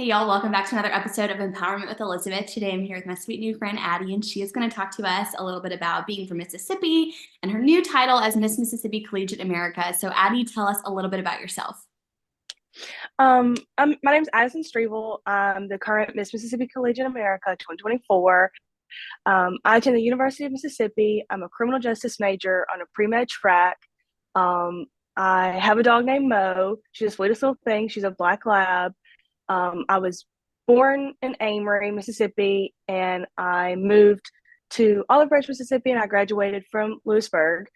Hey y'all, welcome back to another episode of Empowerment with Elizabeth. Today I'm here with my sweet new friend Addy, and she is going to talk to us a little bit about being from Mississippi and her new title as Miss Mississippi Collegiate America. So Addy, tell us a little bit about yourself. My name's Addison Strevel. I'm the current Miss Mississippi Collegiate America 2024. I attend the University of Mississippi. I'm a criminal justice major on a pre-med track. I have a dog named Mo. She's the sweetest little thing. She's a black lab. I was born in Amory, Mississippi, and I moved to Olive Branch, Mississippi, and I graduated from Lewisburg.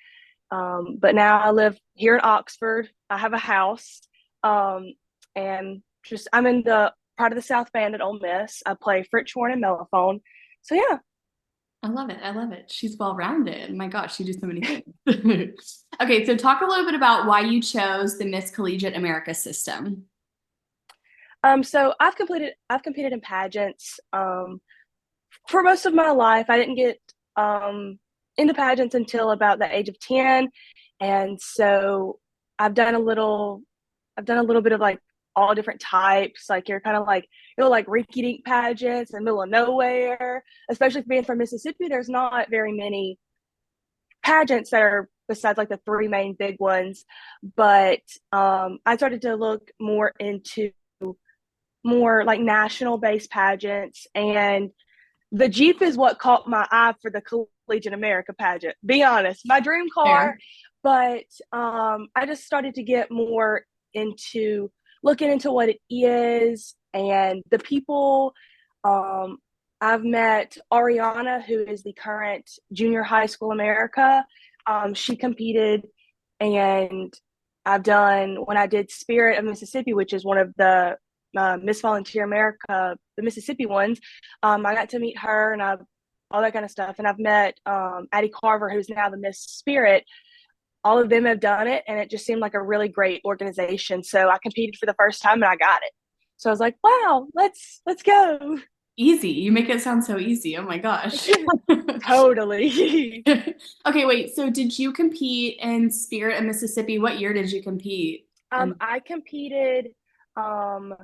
But now I live here in Oxford. I have a house. And just I'm in the part of the South Band at Ole Miss. I play French horn and mellophone. So yeah. I love it. I love it. She's well-rounded. My gosh, she does so many things. Okay, so talk a little bit about why you chose the Miss Collegiate America system. So I've competed in pageants for most of my life. I didn't get into pageants until about the age of 10, and so I've done a little bit of like all different types. Like you're kind of like like rinky-dink pageants in the middle of nowhere. Especially being from Mississippi, there's not very many pageants that are besides like the three main big ones. But I started to look more into more like national based pageants, and the Jeep is what caught my eye for the Collegiate America pageant. Be honest, my dream car. Fair. But I just started to get more into looking into what it is and the people. I've met Ariana, who is the current Junior High School America. She competed, and I've done when I did Spirit of Mississippi, which is one of the Miss Volunteer America, the Mississippi ones. I got to meet her and all that kind of stuff. And I've met Addy Carver, who's now the Miss Spirit. All of them have done it, and it just seemed like a really great organization. So I competed for the first time, and I got it. So I was like, "Wow, let's go!" Easy. You make it sound so easy. Oh my gosh. Totally. Okay, wait. So did you compete in Spirit of Mississippi? What year did you compete? And I competed um,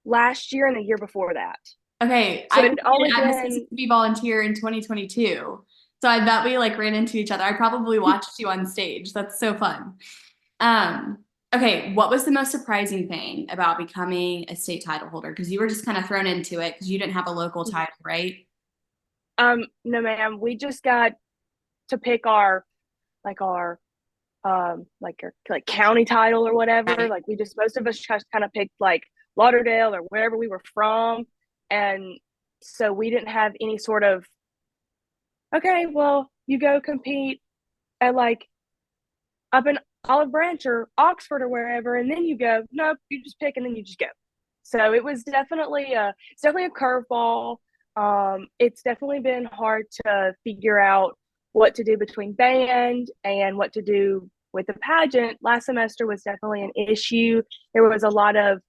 last year and the year before that. okay, So I it had competed only at been Mississippi Volunteer in 2022. So I bet we like ran into each other. I probably watched you on stage. That's so fun. Um, okay, what was the most surprising thing about becoming a state title holder? Because you were just kind of thrown into it because you didn't have a local title, right? no, ma'am. We just got to pick our like county title or whatever. Right. Like we just most of us just kind of picked like Lauderdale or wherever we were from, and so we didn't have any sort of okay, well you go compete at like up in Olive Branch or Oxford or wherever, and then you go. Nope, you just pick and then you just go. So it's definitely a curveball. It's definitely been hard to figure out what to do between band and what to do with the pageant. Last semester was definitely an issue. There was a lot of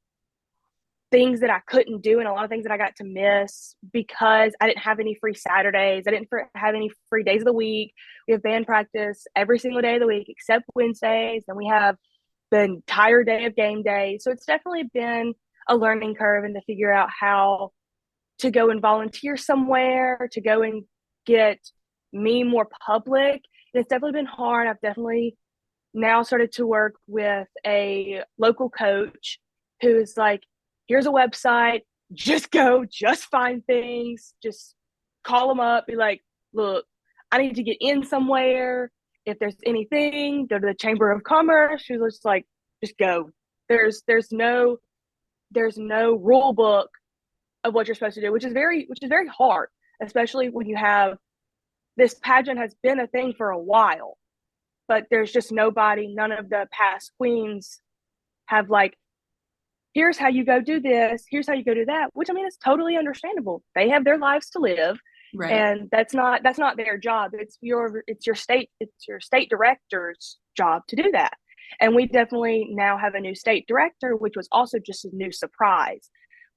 things that I couldn't do and a lot of things that I got to miss because I didn't have any free Saturdays. I didn't have any free days of the week. We have band practice every single day of the week except Wednesdays. And we have the entire day of game day. So it's definitely been a learning curve and to figure out how to go and volunteer somewhere, to go and get me more public. And it's definitely been hard. I've definitely now started to work with a local coach who's like, here's a website, just go, just find things, just call them up, be like, look, I need to get in somewhere. If there's anything, go to the Chamber of Commerce. She's just like, just go. There's no rule book of what you're supposed to do, which is very hard, especially when you have this pageant has been a thing for a while, but there's just nobody, none of the past queens have like, here's how you go do this, here's how you go do that, which I mean is totally understandable. They have their lives to live, Right. and that's not their job. It's your state director's job to do that. And we definitely now have a new state director, which was also just a new surprise.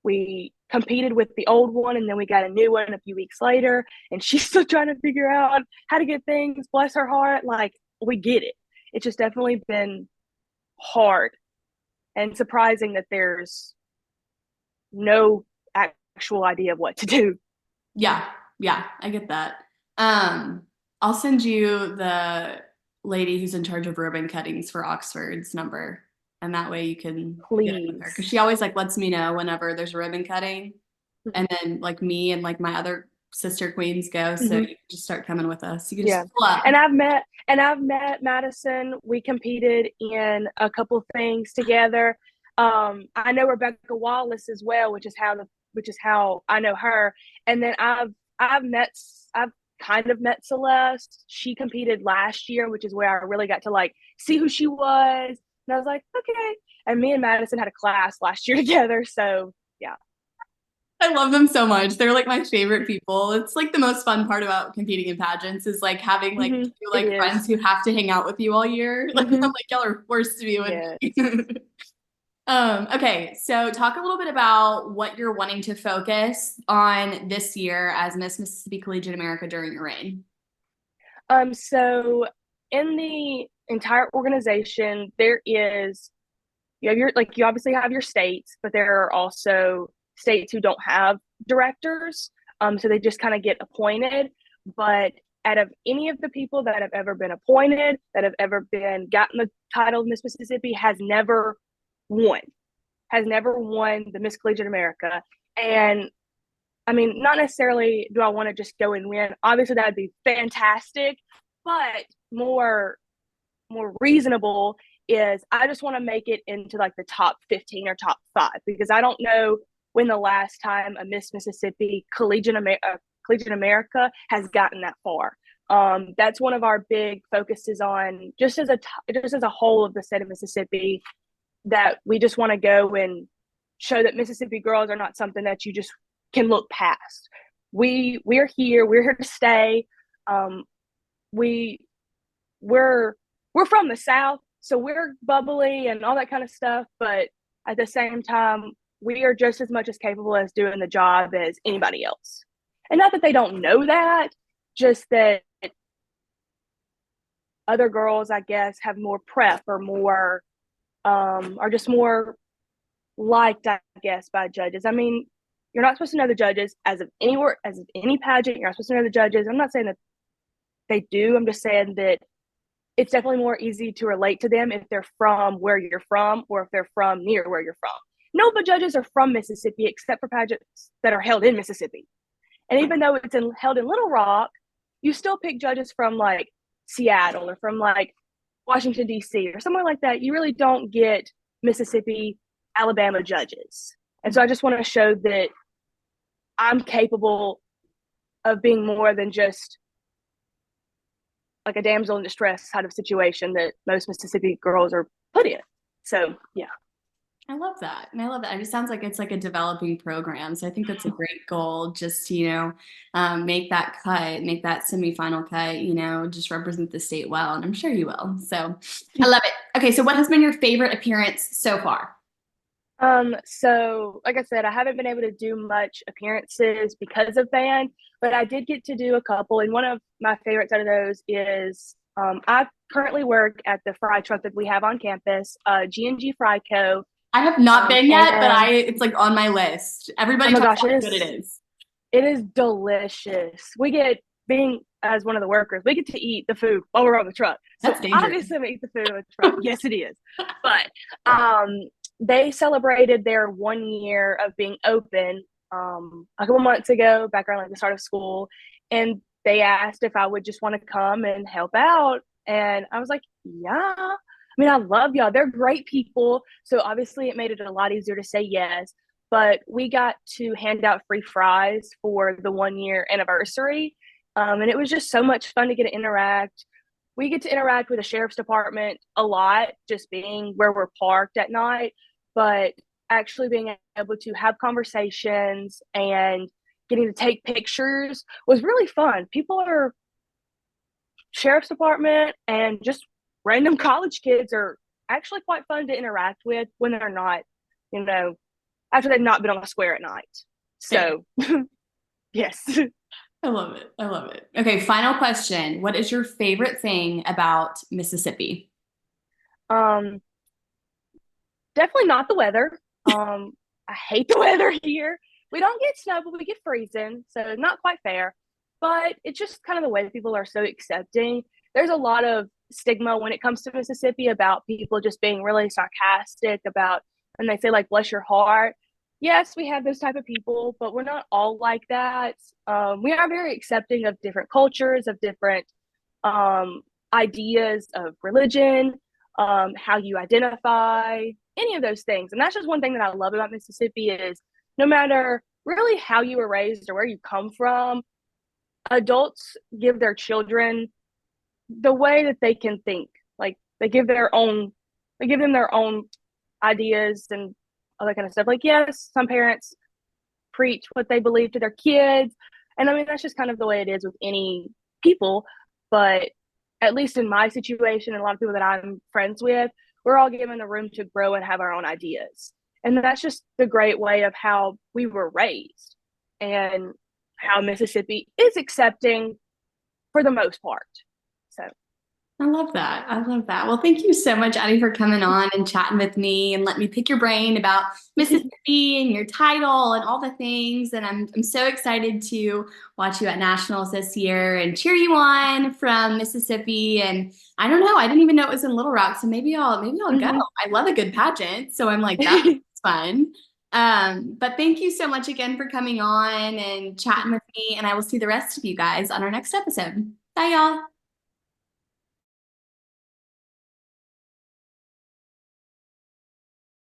We competed with the old one and then we got a new one a few weeks later, and she's still trying to figure out how to get things. Bless her heart. Like, we get it. It's just definitely been hard and surprising that there's no actual idea of what to do. Yeah, yeah, I get that. Um, I'll send you the lady who's in charge of ribbon cuttings for Oxford's number, and that way you can get it with her because Please. she always like lets me know whenever there's a ribbon cutting, Mhm. and then like me and like my other sister queens go, so you can just start coming with us. You can Yeah. just pull up. And I've met Madison. We competed in a couple things together. I know Rebecca Wallace as well, which is how I know her. And then I've kind of met Celeste. She competed last year, which is where I really got to like see who she was. And I was like, okay. And me and Madison had a class last year together. So yeah. I love them so much. They're like my favorite people. It's like the most fun part about competing in pageants is like having like two It like is. friends who have to hang out with you all year. Like I'm Mm-hmm. like y'all are forced to be with me. Yes. Okay, so talk a little bit about what you're wanting to focus on this year as Miss Mississippi Collegiate America during your reign. So in the entire organization, there is you obviously have your states, but there are also states who don't have directors. So they just kind of get appointed. But out of any of the people that have ever been appointed, that have ever been gotten the title of Miss Mississippi, won, has never won the Miss Collegiate America. And I mean, not necessarily do I want to just go and win. Obviously, that'd be fantastic, but more reasonable is I just want to make it into like the top 15 or top 5 because I don't know when the last time a Miss Mississippi Collegiate America has gotten that far. That's one of our big focuses on just as a whole of the state of Mississippi, that we just want to go and show that Mississippi girls are not something that you just can look past. We're here. We're here to stay. We we're from the South, so we're bubbly and all that kind of stuff. But at the same time, we are just as much as capable as doing the job as anybody else. And not that they don't know that, just that other girls, I guess, have more prep or more, are just more liked, I guess, by judges. I mean, you're not supposed to know the judges as of any pageant. You're not supposed to know the judges. I'm not saying that they do. I'm just saying that it's definitely more easy to relate to them if they're from where you're from or if they're from near where you're from. No, but judges are from Mississippi except for pageants that are held in Mississippi. And even though held in Little Rock, you still pick judges from like Seattle or from like Washington, D.C. or somewhere like that. You really don't get Mississippi, Alabama judges. And so I just want to show that I'm capable of being more than just like a damsel in distress kind of situation that most Mississippi girls are put in. So yeah. I love that. And I love that. It just sounds like it's like a developing program. So I think that's a great goal just to, make that cut, make that semifinal cut, just represent the state well. And I'm sure you will. So I love it. Okay. So what has been your favorite appearance so far? So like I said, I haven't been able to do much appearances because of band, but I did get to do a couple. And one of my favorites out of those is I currently work at the fry truck that we have on campus, G&G Fry Co. I have not been yet, but And it's like on my list. oh Everybody my talks gosh, about how good it is. it is delicious. Being as one of the workers, we get to eat the food while we're on the truck. So That's dangerous. obviously we eat the food on the truck. Yes, it is. But they celebrated their 1 year of being open a couple months ago, back around like the start of school, and they asked if I would just want to come and help out, and I was like, yeah. I mean, I love y'all. They're great people, so obviously it made it a lot easier to say yes. But we got to hand out free fries for the 1 year anniversary, and it was just so much fun to get to interact. We get to interact with the sheriff's department a lot, just being where we're parked at night, but actually being able to have conversations and getting to take pictures was really fun. People are sheriff's department and just random college kids are actually quite fun to interact with when they're not, you know, after they've not been on the square at night. So, yes. I love it. I love it. Okay, final question. What is your favorite thing about Mississippi? Um, Definitely not the weather. I hate the weather here. We don't get snow, but we get freezing, so not quite fair. But it's just kind of the way people are so accepting. There's a lot of stigma when it comes to Mississippi about people just being really sarcastic about, and they say like bless your heart. Yes, we have those type of people, but we're not all like that. We are very accepting of different cultures, of different um, ideas of religion, how you identify, any of those things. And that's just one thing that I love about Mississippi is no matter really how you were raised or where you come from, adults give their children the way that they can think. Like they give them their own ideas and all that kind of stuff. Like, yes, some parents preach what they believe to their kids. And I mean, that's just kind of the way it is with any people. But at least in my situation, and a lot of people that I'm friends with, we're all given the room to grow and have our own ideas. And that's just the great way of how we were raised and how Mississippi is accepting for the most part. So I love that. I love that. Well, thank you so much, Addy, for coming on and chatting with me and let me pick your brain about Mississippi and your title and all the things. And I'm so excited to watch you at nationals this year and cheer you on from Mississippi. And I don't know, I didn't even know it was in Little Rock, so maybe I'll go. I love a good pageant, so I'm like, that's fun. But thank you so much again for coming on and chatting with me. And I will see the rest of you guys on our next episode. Bye, y'all.